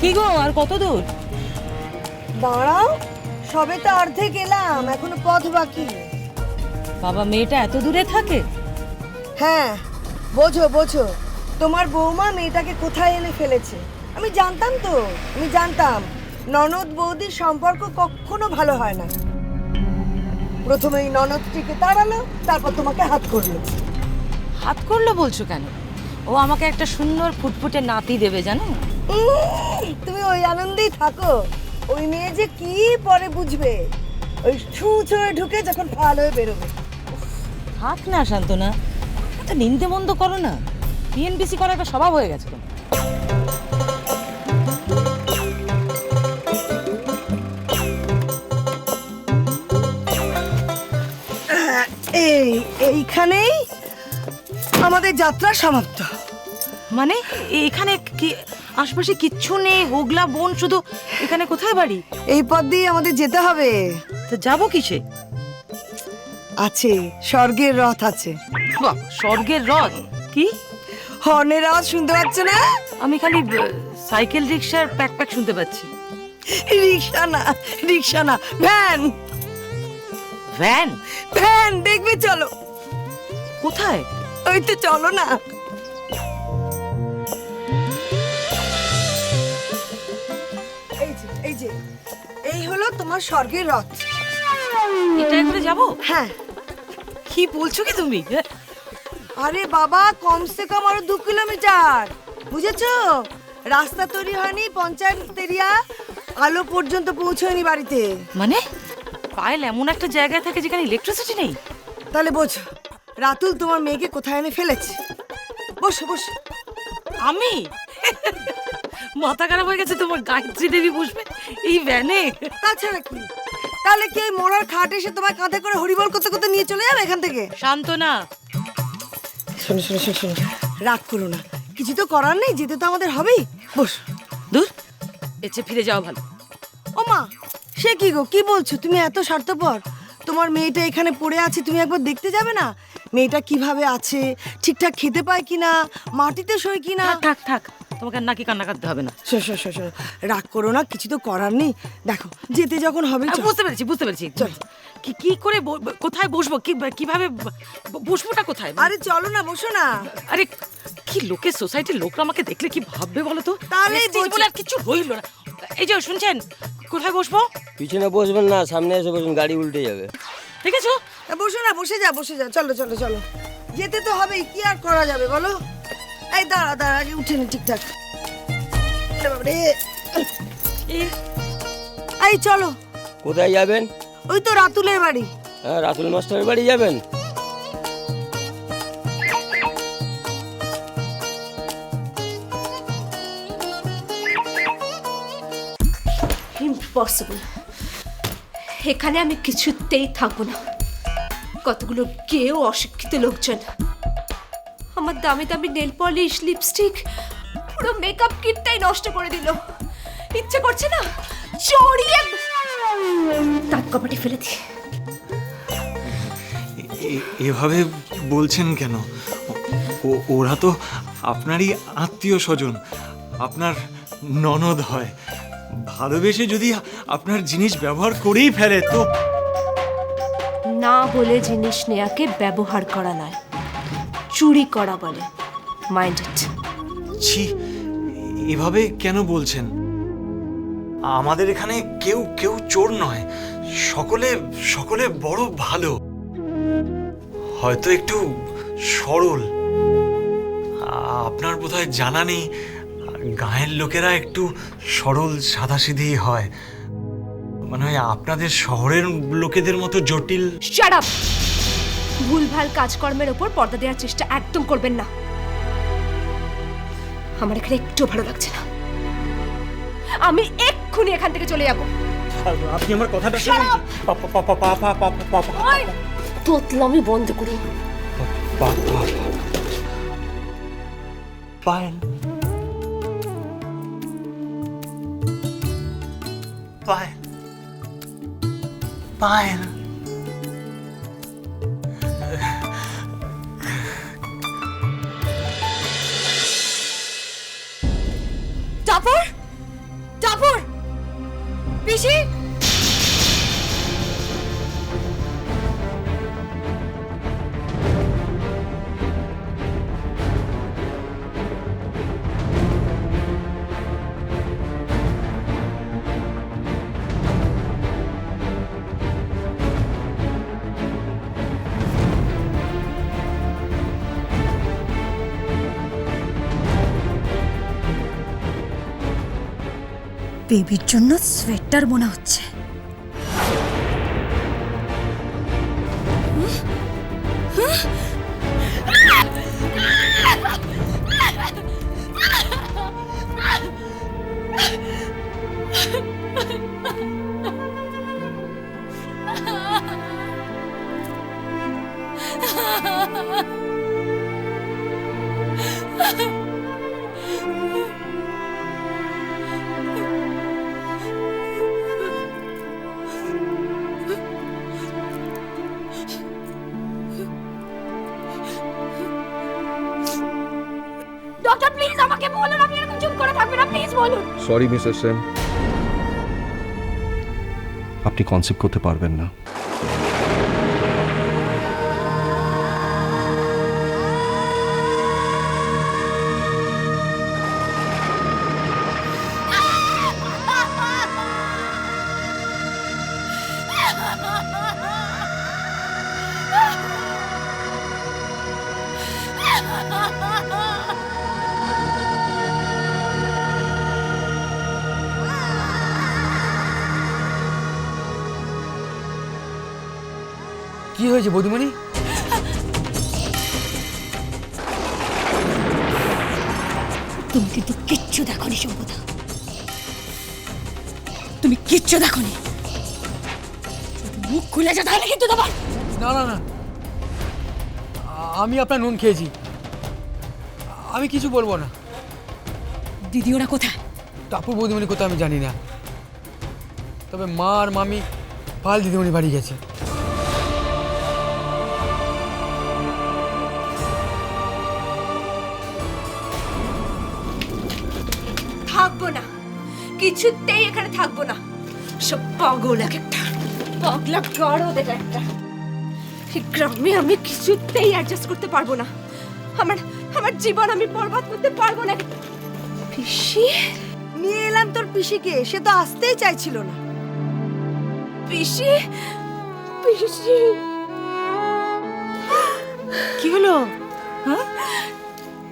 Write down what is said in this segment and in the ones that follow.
কি গো, আর কত দূর? দাঁড়াও, সবে তো অর্ধেক এলাম, এখনো পথ বাকি। বাবা, মেয়েটা এত দূরে থাকে? হ্যাঁ, বোঝো বোঝো, তোমার বৌমা মেয়েটাকে কোথায় এনে ফেলেছে। আমি জানতাম তো, আমি জানতাম ননদ বৌদির সম্পর্ক কখনো ভালো হয় না। প্রথমে এই ননদটিকে তাড়ালো, তারপর তোমাকে হাত করলো। হাত করলো বলছো কেন? ও আমাকে একটা সুন্দর ফুটফুটে নাতি দেবে, জানো? তুমি ওই আনন্দেই থাকো। ওই মেয়ে যে কি পরে বুঝবে, ওই ছুঁচোয় ঢুকে যখন ফাল হয়ে বেরোবে। থাক না শান্তনা, এত নিন্দে মন্দ করো না। পিএনপিসি করা একটা স্বভাব হয়ে গেছে তোমার। এইখানেই আমাদের যাত্রা সমাপ্ত। মানে এখানে কি আশপাশে কিচ্ছু নেই? হোগলা বন শুধু, এখানে কোথায় বাড়ি? এই পথ দিয়ে আমাদের যেতে হবে। তো যাবো কিসে? আছে, স্বর্গের রথ আছে। বাহ, স্বর্গের রথ? কি হর্নের আওয়াজ শুনতে পাচ্ছ না? আমি খালি সাইকেল রিক্সার প্যাক প্যাক শুনতে পাচ্ছি। রিক্সা না, রিক্সা না, ভ্যান। ভ্যান? ভ্যান দেখবে, চলো। কোথায়? ওই তো, চলো না। এই যে এই যে, এই হলো তোমার স্বর্গের রথ। এটা করে যাবো? হ্যাঁ। কি বলছো কি তুমি? আরে বাবা, কমসে কম আরো 2 কিলোমিটার, বুঝেছো? রাস্তা তৈরি হয়নি, পঞ্চায়েত এরিয়া আলো পর্যন্ত পৌঁছয়নি বাড়িতে। মানে পায়েল এমন একটা জায়গায় থাকে যেখানে ইলেকট্রিসিটি নেই? তাহলে বোঝো রাতুল তোমার মেয়েকে কোথায় এনে ফেলেছে। বসো বসো। আমি? মাথা খারাপ হয়ে গেছে তোমার? গায়ত্রী দেবী বসবে এই ভ্যানে? তাছাড়া কি? তাহলে কি ওই মোড়ার খাট এসে তোমার কাঁধে করে হরিবল করতে করতে নিয়ে চলে যাবে এখান থেকে? শান্তনা, শোনো শোনো শোনো শোনো, রাগ করো না, কিছু তো করার নেই, যেতে তো আমাদের হবেই। বস। দূর, এসে ফিরে যাওয়া ভালো। ও মা, সে কি গো, কি বলছো তুমি? এত স্বার্থপর? তোমার মেয়েটা এখানে পড়ে আছে, তুমি একবার দেখতে যাবে না? মেয়েটা কিভাবে আছে, ঠিকঠাক খেতে পায় কিনা, মাটিতে শোয় কিনা। থাক থাক থাক, তোমাকে আর নাকি কান্না কাটতে হবে না। রাগ করো না, কিছু তো করার নেই। দেখো, যেতে যখন হবে। বুঝতে পেরেছি বুঝতে পেরেছি। চল। কি করে কোথায় বসবো? কিভাবে বসবোটা কোথায়? আরে চলো না, বসো না। আরে কি লোকে, সোসাইটির লোকরা আমাকে দেখলে কি ভাববে বলো তো? তাহলেই বলে আর কিছু রইল না। এই যে শুনছেন, কোথায় বসবো? পিছনে বসবেন না, সামনে এসে বসুন, গাড়ি উল্টে যাবে। ঠিক আছে, বসো না, বসে যা বসে যা। চলো চলো চলো, যেতে তো হবেই, কি আর করা যাবে বলো? এই দাঁড়া দাঁড়া, আগে উঠে নি ঠিকঠাক। বাবারে, এই চলো। কোথায় যাবেন? ওই তো রাতুলের বাড়ি। হ্যাঁ, রাতুল মাস্টারের বাড়ি যাবেন? ইম্পসিবল, এখানে আমি কিছুতেই থাকবো না। কতগুলো কেউ অশিক্ষিত লোকজন আমার দামি দামি নেল পলিশ, লিপস্টিক, পুরো মেকআপ কিটটাই নষ্ট করে দিল। ইচ্ছে করছে না চড়িয়ে দাঁত কপাটি ফেলে দি। এভাবে বলছেন কেন? ওরা তো আপনারই আত্মীয় স্বজন, আপনার ননদ হয়। ভালোবেসে যদি আপনার জিনিস ব্যবহার করেই ফেলে তো? না বলে জিনিস নেয়াকে ব্যবহার করা নয়, চুরি করা বলে। Mind it. ছি, এভাবে কেন বলছেন? আমাদের এখানে কেউ কেউ চোর নয়, সকলে সকলে বড় ভালো, হয়তো একটু সরল। আপনার বোধহয় জানা নেই, গাঁয়ের লোকেরা একটু সরল সাদাসিধেই হয়, মানে আপনাদের শহরের লোকেদের মতো জটিল। Shut up! ভুলভাল কাজকর্মের ওপর পর্দা দেওয়ার চেষ্টা একদম করবেন না। আমার এখানে একটু ভালো লাগছে না, আমি এক্ষুনি এখান থেকে চলে যাব। আপনি আমার কথাটা তোতলামি বন্ধ করুন। পায়েল, পায়েল, পায়েল। জাফর, পিসি বেবির জন্য সোয়েটার বোনা হচ্ছে। ডক্টর প্লিজ আমাকে বলুন, আপনি এরকম চুপ করে থাকবেন না, প্লিজ বলুন। সরি মিসেস সেন, আপনি কনসেপ্ট করতে পারবেন না। কি হয়েছে বৌদিমণি? তুমি কিন্তু কিচ্ছু দেখোনি সম্পদা, তুমি কিচ্ছু দেখোনি। যদি মুখ খুলে যা তাহলে কিন্তু তোমার। না না না, আমি আপনার নুন খেয়েছি, আমি কিছু বলবো না। দিদি ওরা কোথায়? টাপুর বৌদিমণি কোথায় আমি জানি না, তবে মা আর মামি পাল দিদিমণি বাড়ি গেছে। থাকবো না, কিছুতেই এখানে থাকবো না। সব পাগল এক একটা, পাগলা গাড়োদের একটা। এই গ্রামে আমি কিছুতেই অ্যাডজাস্ট করতে পারবো না। আমার জীবন আমি বরবাদ করতে পারবো না। পিসি, নিয়ে এলাম তোর পিসিকে, সে তো আসতেই চাইছিল না। পিসি, পিসি, কি হলো? হ্যাঁ,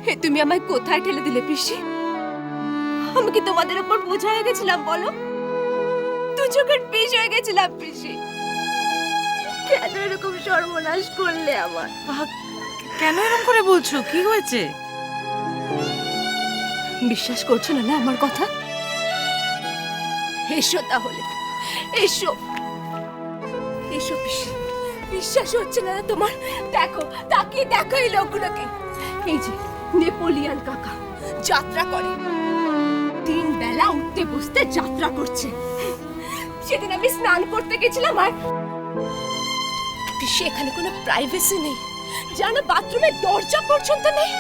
হে তুমি আমায় কোথায় ঠেলে দিলে পিসি? আমি কি তোমাদের উপর বোঝা হয়ে গেছিলাম বলো? দু চোখের বিষ হয়ে গেছিলাম পিসি। কেন এরকম সর্বনাশ করলে আমার? কেন এরকম করে বলছো? কি হয়েছে? বিশ্বাস করছো না আমার কথা? এসো তাহলে, এসো এসো পিসি। বিশ্বাস হচ্ছে না তোমার? দেখো, তাকিয়ে দেখো এই লোকগুলোকে। এই যে নেপোলিয়ান কাকা যাত্রা করে, 3 বেলা উঠতে বসতে যাত্রা করছে। সেদিন আমি স্নান করতে গেছিলাম আর পিসি এখানে কোনো প্রাইভেসি নেই, জানো বাথরুমের দরজা পর্যন্ত নেই।